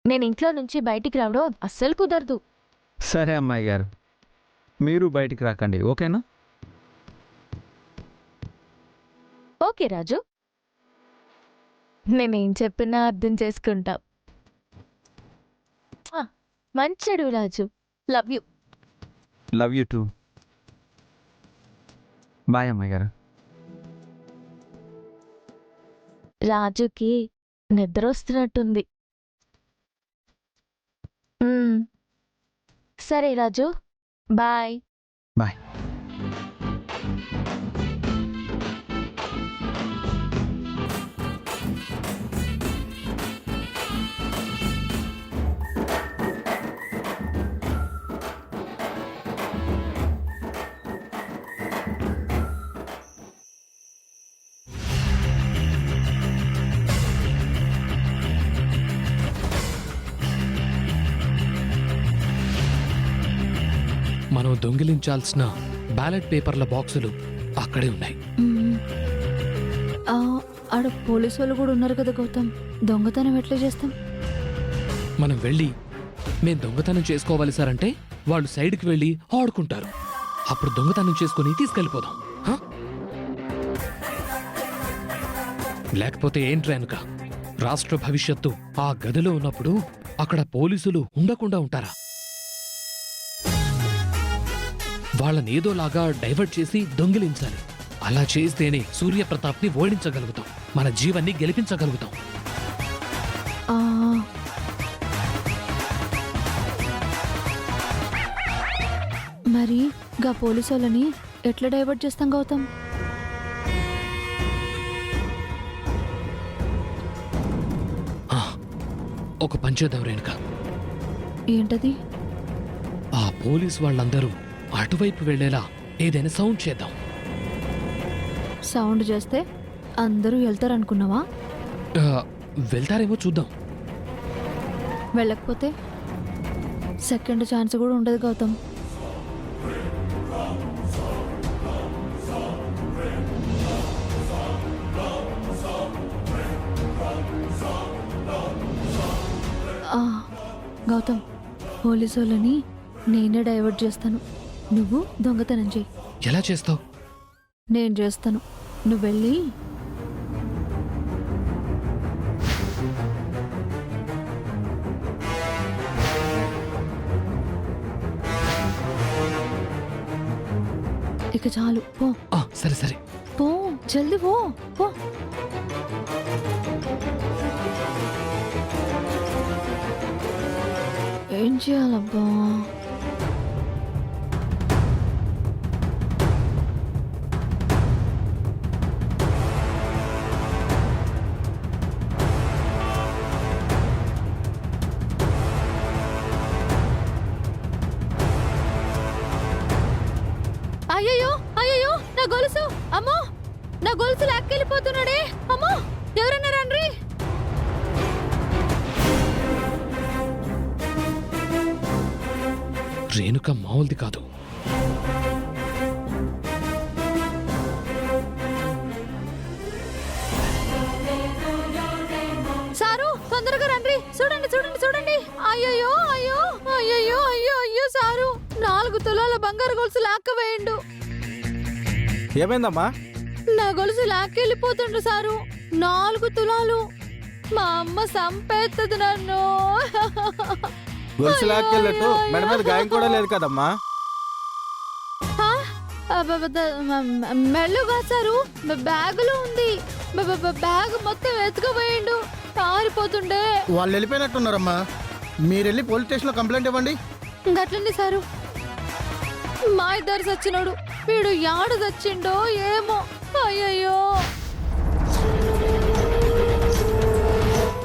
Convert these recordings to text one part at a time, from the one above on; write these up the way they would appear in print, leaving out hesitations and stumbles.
నేను ఇంట్లో నుంచి బయటికి రావడం అస్సలు కుదరదు. సరే అమ్మాయి గారు, మీరు బయటికి రాకండి, ఓకేనా? ఓకే రాజు, నేనేం చెప్పినా అర్థం చేసుకుంటా. మంచడు Raju, love you. Love you too. Bye అమ్మాయి గారు. రాజుకి నిద్ర వస్తున్నట్టుంది. సరే రాజు, బాయ్. బాయ్. మనం దొంగిలించాల్సిన బ్యాలెట్ పేపర్ల బాక్సులు అక్కడే ఉన్నాయి. ఆడ పోలీసు వాళ్ళు కూడా ఉన్నారు కదా గౌతమ్, దొంగతనం ఎట్లా చేస్తాం? మనం వెళ్ళి మేం దొంగతనం చేసుకోవాలి సార్ అంటే వాళ్ళు సైడ్కి వెళ్ళి ఆడుకుంటారు. అప్పుడు దొంగతనం చేసుకుని తీసుకెళ్ళిపోదాం. హ? లేకపోతే ఏంట్రా వెనుక రాష్ట్ర భవిష్యత్తు ఆ గదిలో ఉన్నప్పుడు అక్కడ పోలీసులు ఉండకుండా ఉంటారా? వాళ్ళనేదోలాగా డైవర్ట్ చేసి దొంగిలించాలి. అలా చేస్తేనే సూర్యప్రతాప్ని ఓడించగలుగుతాం, మన జీవాన్ని గెలిపించగలుగుతాం. మరి గా పోలీసు వాళ్ళని ఎట్లా డైవర్ట్ చేస్తాం గౌతమ్? ఒక పంచేద్దాం రేణుక. ఏంటది? ఆ పోలీస్ వాళ్ళందరూ అటువైపు వెళ్లేలా ఏదైనా సౌండ్ చేద్దాం. సౌండ్ చేస్తే అందరూ వెళ్తారనుకున్నావా? వెళ్తారేమో చూద్దాం. వెళ్ళకపోతే సెకండ్ ఛాన్స్ కూడా ఉండదు గౌతమ్. గౌతమ్, పోలీసు వాళ్ళని నేనే డైవర్ట్ చేస్తాను, నువ్వు దొంగతనం చెయ్యి. ఎలా చేస్తావు? నేను చేస్తాను, నువ్వు వెళ్ళి ఇక చాలు, పో. సరే సరే, పో, జల్దీ పో, పో. ఏం చేయాలబ్బా? అయ్యయ్యో అయ్యయ్యో, నా గొలుసు! అమ్మో, నా గొలుసు లాక్కెళ్ళిపోతున్నాడే! అమ్మో, ఎవరన్నా రండి! రేణుక మామూలుది కాదు. సారు, తొందరగా రండి! చూడండి చూడండి చూడండి! అయ్యయ్యో అయ్యో అయ్యయ్యో అయ్యో అయ్యో సారు, 4 తులాల బంగారు గొలుసు లాక్కవేయండు. ఏమైందమ్మా? నా గొలుసు లాక్కెళ్ళిపోతుండ్రు సారు, 4 తులాలు. మా అమ్మ సంపేత్తది నన్ను. గొలుసు లాక్కెళ్ళట్టు మెడ మీద గాయం కూడా లేదు కదమ్మా. మెల్లుగా సారు, బ్యాగులో ఉంది. బ్యాగ్ మొత్తం ఎత్తుకుపోయిండు, పారిపోతుండే. వాళ్ళు వెళ్ళిపోయినట్టున్నారమ్మా, మీరు వెళ్ళి పోలీస్ స్టేషన్లో కంప్లైంట్ ఇవ్వండి. గట్లండి సారు, మా ఇద్దరు చచ్చినోడు, వీడు యాడు చచ్చిండో ఏమో. అయ్యయ్యో,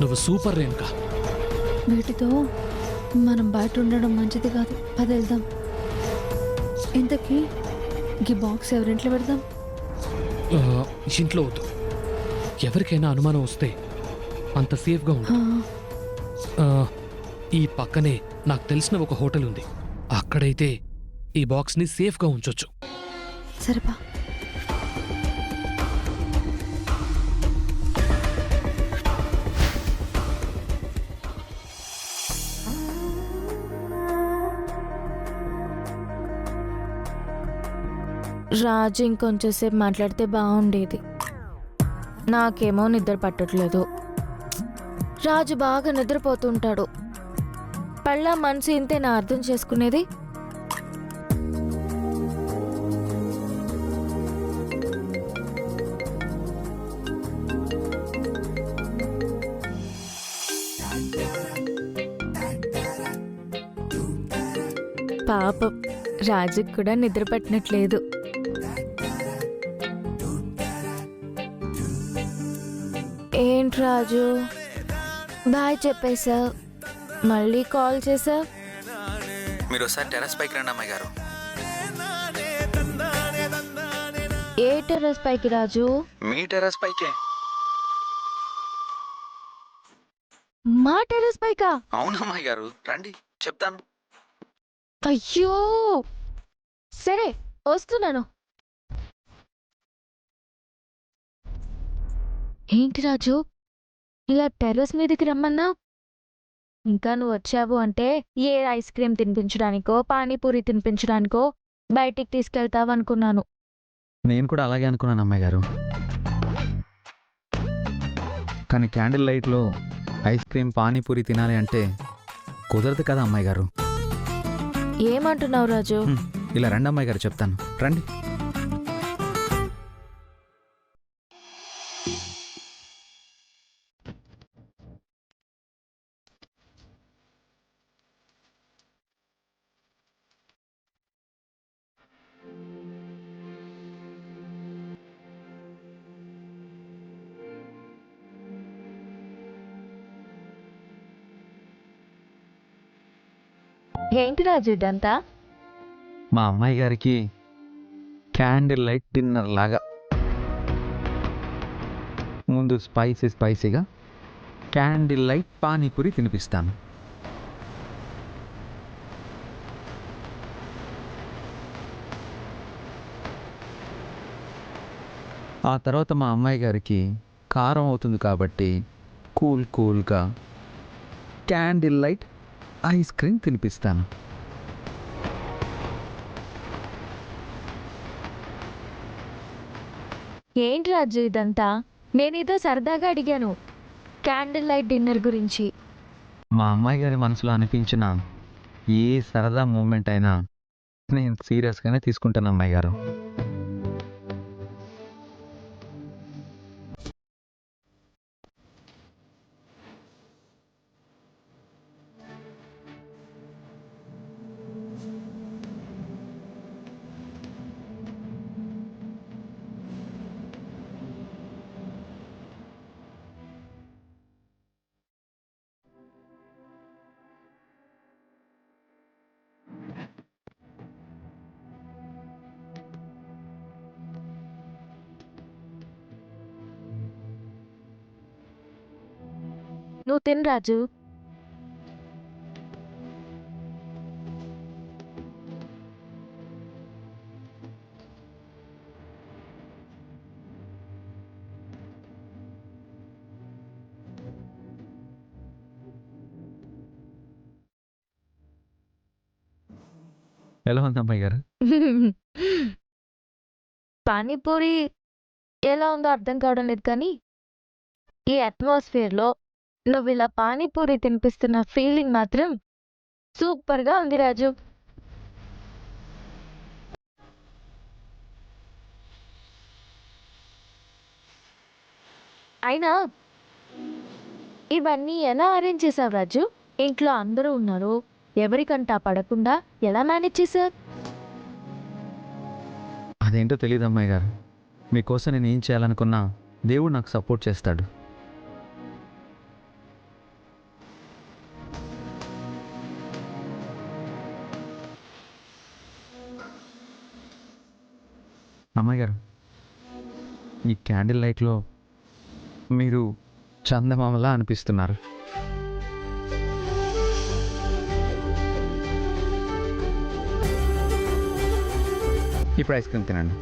నువ్వు సూపర్ రేణుక. వీటితో మనం బయట ఉండడం మంచిది కాదు, పది వెళ్దాం. ఇంతకీ ఈ బాక్స్ ఎవరింట్లో పెడదాం? ఇంట్లో వద్దు, ఎవరికైనా అనుమానం వస్తే అంత సేఫ్గా ఉంటుంది. ఈ పక్కనే నాకు తెలిసిన ఒక హోటల్ ఉంది, అక్కడైతే ఈ బాక్స్ని సేఫ్గా ఉంచొచ్చు. సరేపా. రాజు ఇంకొంచెంసేపు మాట్లాడితే బాగుండేది. నాకేమో నిద్ర పట్టట్లేదు. రాజు బాగా నిద్రపోతుంటాడు. పళ్ళ మనసు ఇంతేనా అర్థం చేసుకునేది? పాపం రాజుకి కూడా నిద్ర పట్టినట్లేదు. ఏంటి రాజు, బాయ్ చెప్పేశావు, మళ్ళీ కాల్ చేసావు? మీరు ఒకసారి టెర్రస్ పైకి రండి అమ్మాయి గారు. ఏ టెర్రస్ పైకి రాజు? మీ టెర్రస్ పైకే. మా టెర్రస్ పైకా? అవును అమ్మాయి గారు, రండి చెప్తాను. అయ్యో, సరే వస్తున్నాను. ఏంటి రాజు, ఇలా టెర్రస్ మీదకి రమ్మన్నా? ఇంకా నువ్వు వచ్చావు అంటే ఏ ఐస్ క్రీమ్ తినిపించడానికో పానీపూరి తినిపించడానికో బయటికి తీసుకెళ్తావనుకున్నాను. నేను కూడా అలాగే అనుకున్నాను అమ్మాయి గారు. కానీ క్యాండిల్ లైట్లో ఐస్ క్రీమ్ పానీపూరి తినాలి అంటే కుదరదు కదా అమ్మాయి గారు. ఏమంటున్నావు రాజు? ఇలా రండి అమ్మాయి గారు, చెప్తాను రండి. ఏంటి రాజు ఇదంతా? మా అమ్మాయి గారికి క్యాండిల్ లైట్ డిన్నర్ లాగా ముందు స్పైసీగా క్యాండిల్ లైట్ పానీపూరి తినిపిస్తాను. ఆ తర్వాత మా అమ్మాయి గారికి కారం అవుతుంది కాబట్టి కూల్గా క్యాండిల్ లైట్ ఐస్ క్రీమ్ తినిపిస్తాను. ఏంటి రాజు ఇదంతా? నేనేదో సరదాగా అడిగాను క్యాండిల్ లైట్ డిన్నర్ గురించి. మా అమ్మాయి గారి మనసులో అనిపించిన ఏ సరదా మూమెంట్ అయినా నేను సీరియస్గానే తీసుకుంటాను అమ్మాయి గారు. నువ్వు తిను రాజు. ఎలా ఉంది అమ్మాయి గారు? పానీపూరి ఎలా ఉందో అర్థం కావడం లేదు, కానీ ఈ అట్మాస్ఫియర్లో నువ్వు ఇలా పానీపూరి తినిపిస్తున్న ఫీలింగ్ మాత్రం సూపర్గా ఉంది రాజు. అయినా ఇవన్నీ ఎలా అరేంజ్ చేసావు రాజు? ఇంట్లో అందరూ ఉన్నారు, ఎవరికంటా పడకుండా ఎలా మేనేజ్ చేసావు? అదేంటో తెలియదు అమ్మాయి గారు. మీకోసం నేను ఏం చేయాలనుకున్నా దేవుడు నాకు సపోర్ట్ చేస్తాడు. అమ్మాయి గారు, ఈ క్యాండిల్ లైట్లో మీరు చందమామలా అనిపిస్తున్నారు. ఇప్పుడు ఐస్ క్రీమ్ తినండి.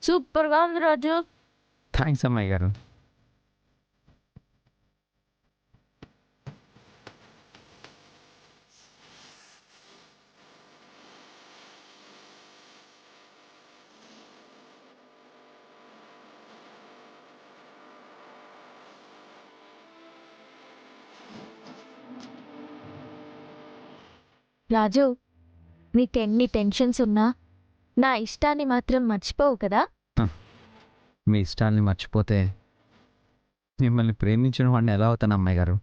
సూపర్గా ఉంది రాజు. థ్యాంక్స్ అమ్మాయి గారు. రాజు, నీకెన్ని టెన్షన్స్ ఉన్నా నా ఇష్టాన్ని మాత్రం మర్చిపోవు కదా? మీ ఇష్టాన్ని మర్చిపోతే మిమ్మల్ని ప్రేమించిన వాడిని ఎలా అవుతాను అమ్మాయి గారు?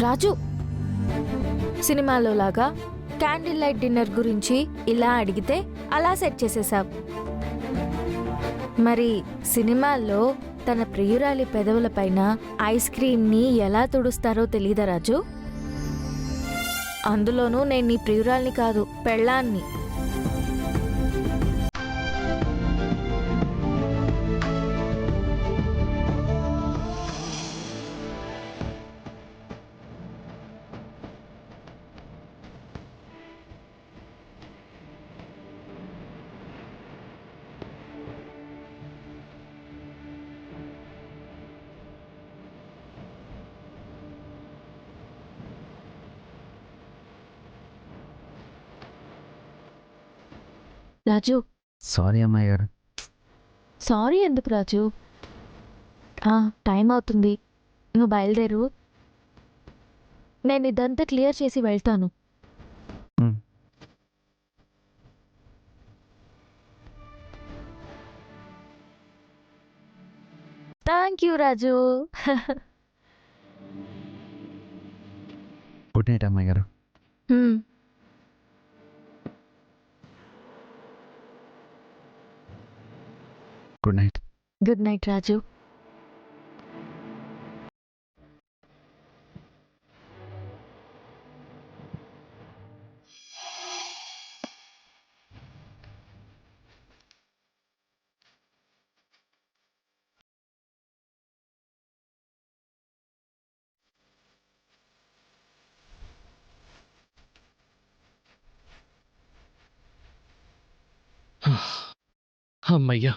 రాజు, సినిమాలో లాగా క్యాండిల్ లైట్ డిన్నర్ గురించి ఇలా అడిగితే అలా సెట్ చేసేసావు. మరి సినిమాల్లో తన ప్రియురాలి పెదవులపైన ఐస్ క్రీమ్ని ఎలా తుడుస్తారో తెలీదా రాజు? అందులోనూ నేను నీ ప్రియురాల్ని కాదు, పెళ్ళాన్ని. రాజు, సారీ అమ్మాయి గారు. సారీ ఎందుకు రాజు? టైం అవుతుంది, నువ్వు బయలుదేరు. నేను ఇదంతా క్లియర్ చేసి వెళ్తాను. మ్. Thank you Raju. Good night అమ్మాయి గారు. Good night. Good night Raju. అమ్మయ్యా,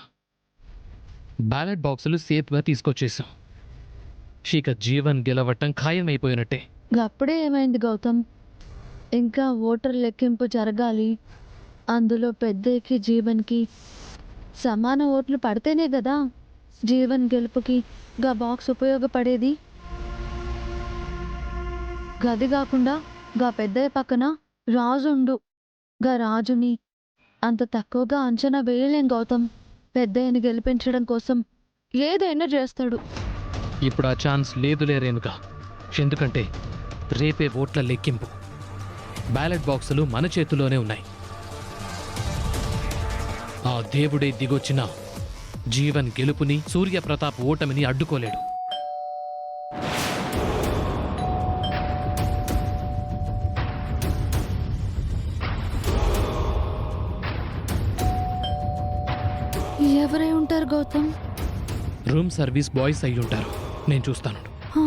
బ్యాలెట్ బాక్సులు సేఫ్గా తీసుకొచ్చేసాం. ఇక జీవన్ గెలవటం ఖాయమైపోయినట్టే. అప్పుడే ఏమైంది గౌతమ్? ఇంకా ఓటర్ లెక్కింపు జరగాలి. అందులో పెద్దకి జీవన్కి సమాన ఓట్లు పడితేనే కదా జీవన్ గెలుపుకి గా బాక్స్ ఉపయోగపడేది. గది కాకుండా గా పెద్దయ్య పక్కన రాజుండు. గా రాజుని అంత తక్కువగా అంచనా వేయలేం గౌతమ్. పెద్దయ్యని గెలిపించడం కోసం ఏదైనా చేస్తాడు. ఇప్పుడు ఆ ఛాన్స్ లేదులే రేణుగా. ఎందుకంటే రేపే ఓట్ల లెక్కింపు. బ్యాలెట్ బాక్సులు మన చేతిలోనే ఉన్నాయి. ఆ దేవుడే దిగొచ్చిన జీవన్ గెలుపుని, సూర్యప్రతాప్ ఓటమిని అడ్డుకోలేడు. ఎవరై ఉంటారు గౌతమ్? రూమ్ సర్వీస్ బాయ్స్ అయి ఉంటారు. నేను చూస్తాను. ఆ,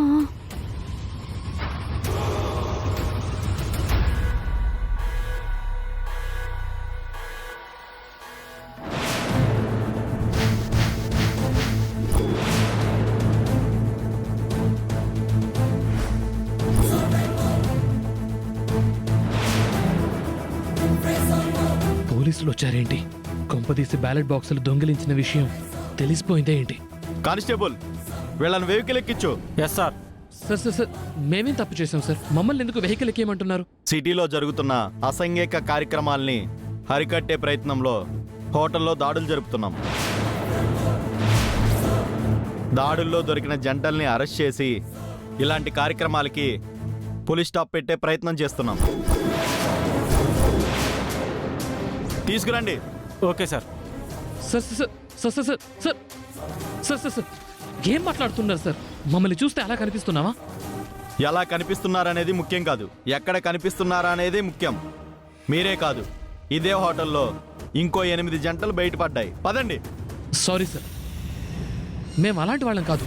పోలీసులు వచ్చారేంటి? కొంపదీసి బ్యాలెట్ బాక్సులు దొంగిలించిన విషయం తెలిసిపోయిందే ఏంటి? కానిస్టేబుల్, వీళ్ళని వెహికల్ ఎక్కించు. Yes sir. Sir sir sir, మేమేం తప్పు చేసాం సార్? మమ్మల్ని ఎందుకు వెహికల్ ఎక్కేయమంటున్నారు? సిటీలో జరుగుతున్న అసంఘిక కార్యక్రమాల్ని హరికట్టే ప్రయత్నంలో హోటల్లో దాడులు జరుపుతున్నాం. దాడుల్లో దొరికిన జంటల్ని అరెస్ట్ చేసి ఇలాంటి కార్యక్రమాలకి పోలీస్ స్టాప్ పెట్టే ప్రయత్నం చేస్తున్నాం. తీసుకురండి. Okay sir. Sir sir sir sir sir sir sir sir sir ఏం మాట్లాడుతున్నారు సార్? మమ్మల్ని చూస్తే అలా కనిపిస్తున్నావా? ఎలా కనిపిస్తున్నారనేది ముఖ్యం కాదు, ఎక్కడ కనిపిస్తున్నారా అనేది ముఖ్యం. మీరే కాదు, ఇదే హోటల్లో ఇంకో 8 జంటలు బయటపడ్డాయి. పదండి. సారీ సార్, మేము అలాంటి వాళ్ళం కాదు.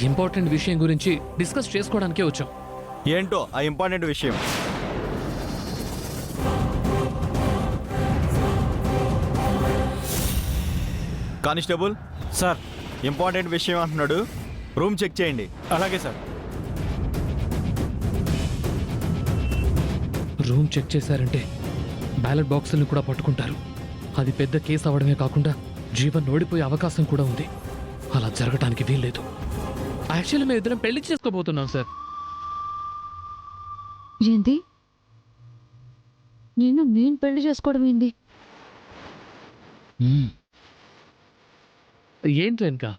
ఇంపార్టెంట్ విషయం గురించి డిస్కస్ చేసుకోవడానికే వచ్చాం. ఏంటో ఆ ఇంపార్టెంట్ విషయం? Constable sir. ఇంపార్టెంట్ విషయం అంటున్నాడు, రూమ్ చెక్ చేయండి. అలాగే సార్. రూమ్ చెక్ చేశారంటే బ్యాలెట్ బాక్సులను కూడా పట్టుకుంటారు. అది పెద్ద కేసు అవడమే కాకుండా జీవన్ ఓడిపోయే అవకాశం కూడా ఉంది. అలా జరగటానికి వీల్లేదు. యాక్చువల్లీ మేము ఇద్దరం పెళ్లి చేసుకోబోతున్నాం సార్. ఏంది? నేను పెళ్లి చేసుకోవడం ఏంది? ఏంటి రేణుకా,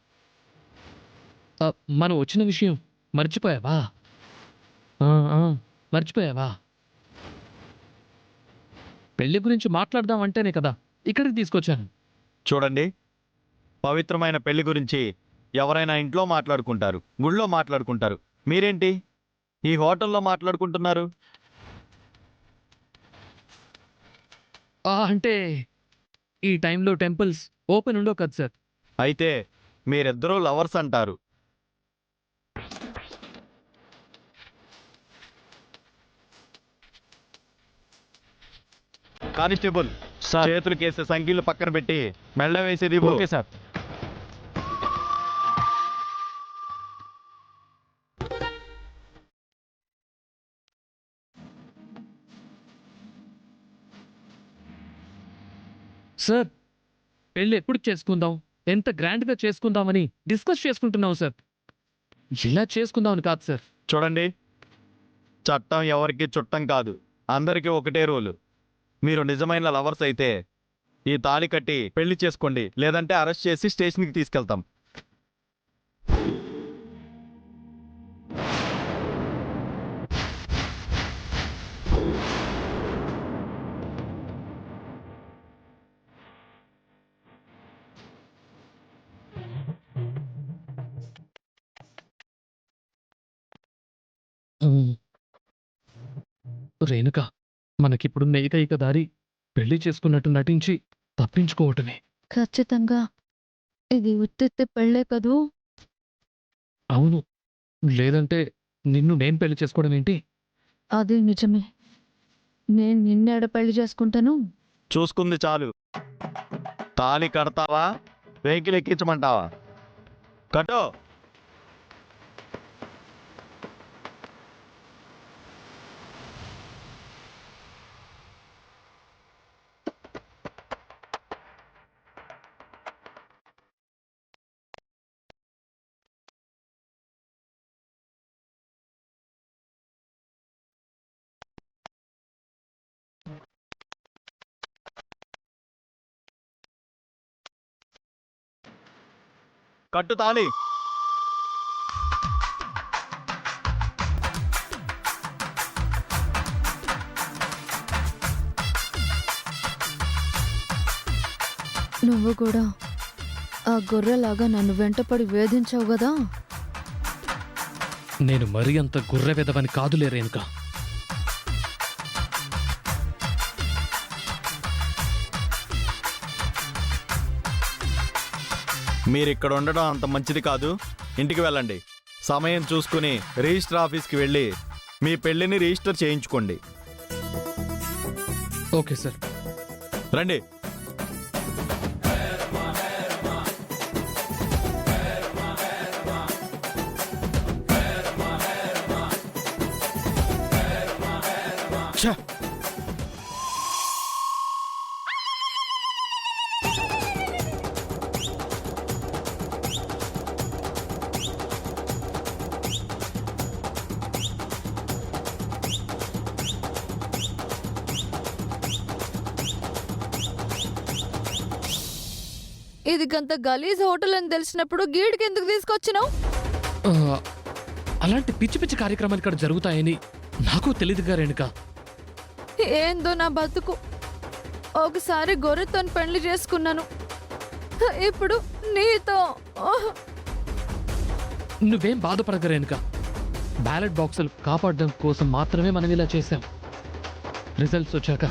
మనం వచ్చిన విషయం మర్చిపోయావా? మర్చిపోయావా? పెళ్లి గురించి మాట్లాడదాం అంటేనే కదా ఇక్కడికి తీసుకొచ్చాను. చూడండి, పవిత్రమైన పెళ్లి గురించి ఎవరైనా ఇంట్లో మాట్లాడుకుంటారు, గుళ్ళో మాట్లాడుకుంటారు. మీరేంటి ఈ హోటల్లో మాట్లాడుకుంటున్నారు? అంటే ఈ టైంలో టెంపుల్స్ ఓపెన్ ఉండవు కదా సార్. అయితే మీరిద్దరూ లవర్స్ అంటారు. Constable sir. చేతులు కేసే సంఖ్యలు పక్కన పెట్టి మెళ్ళ వేసేది. Okay sir. సార్, పెళ్ళి ఎప్పుడు చేసుకుందాం, ఎంత గ్రాండ్గా చేసుకుందామని డిస్కస్ చేసుకుంటున్నాం సార్. ఇలా చేసుకుందామని కాదు సార్. చూడండి, చట్టం ఎవరికి చుట్టం కాదు, అందరికీ ఒకటే రూలు. మీరు నిజమైన లవర్స్ అయితే ఈ తాళి కట్టి పెళ్లి చేసుకోండి, లేదంటే అరెస్ట్ చేసి స్టేషన్కి తీసుకెళ్తాం. రేణుక, మనకిప్పుడున్న ఏకైక దారి పెళ్లి చేసుకున్నట్టు నటించి తప్పించుకోవటమే. ఖచ్చితంగా ఇది ఉత్తిత్తి పెళ్ళే కదూ. అవును, లేదంటే నిన్ను నేను పెళ్లి చేసుకోవడం ఏంటి? అది నిజమే. నేను నిన్నేడ పెళ్లి చేసుకుంటాను. చూసుకుంది చాలు. తాళి కడతావా, వెహికల్ ఎక్కించమంటావా? కట్టో. కట్టు తాళి. నువ్వు కూడా ఆ గొర్రెలాగా నన్ను వెంటపడి వేధించావు కదా. నేను మరీ అంత గుర్రె వెదవని కాదులే రేణుక. మీరు ఇక్కడ ఉండడం అంత మంచిది కాదు. ఇంటికి వెళ్ళండి. సమయం చూసుకుని రిజిస్టర్ ఆఫీస్కి వెళ్ళి మీ పెళ్లిని రిజిస్టర్ చేయించుకోండి. Okay sir. రండి. ఛ! ఇది గంత గలీజ్ హోటల్ అని తెలిసినప్పుడు గీడికి ఎందుకు తీసుకొచ్చినావు? అలాంటి పిచ్చి పిచ్చి కార్యక్రమాలు ఇక్కడ జరుగుతాయని నాకు తెలియదుగా రేణుక. ఏందో నా బతుకు. ఒకసారి గొర్రెతో పెళ్లి చేసుకున్నాను, ఇప్పుడు నీతో. నువ్వేం బాధపడక రేణుక. బ్యాలెట్ బాక్సులు కాపాడడం కోసం మాత్రమే మనం ఇలా చేశాం. రిజల్ట్స్ వచ్చాక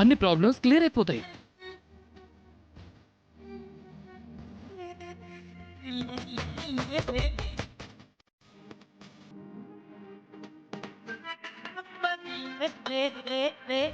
అన్ని ప్రాబ్లమ్స్ క్లియర్ అయిపోతాయి.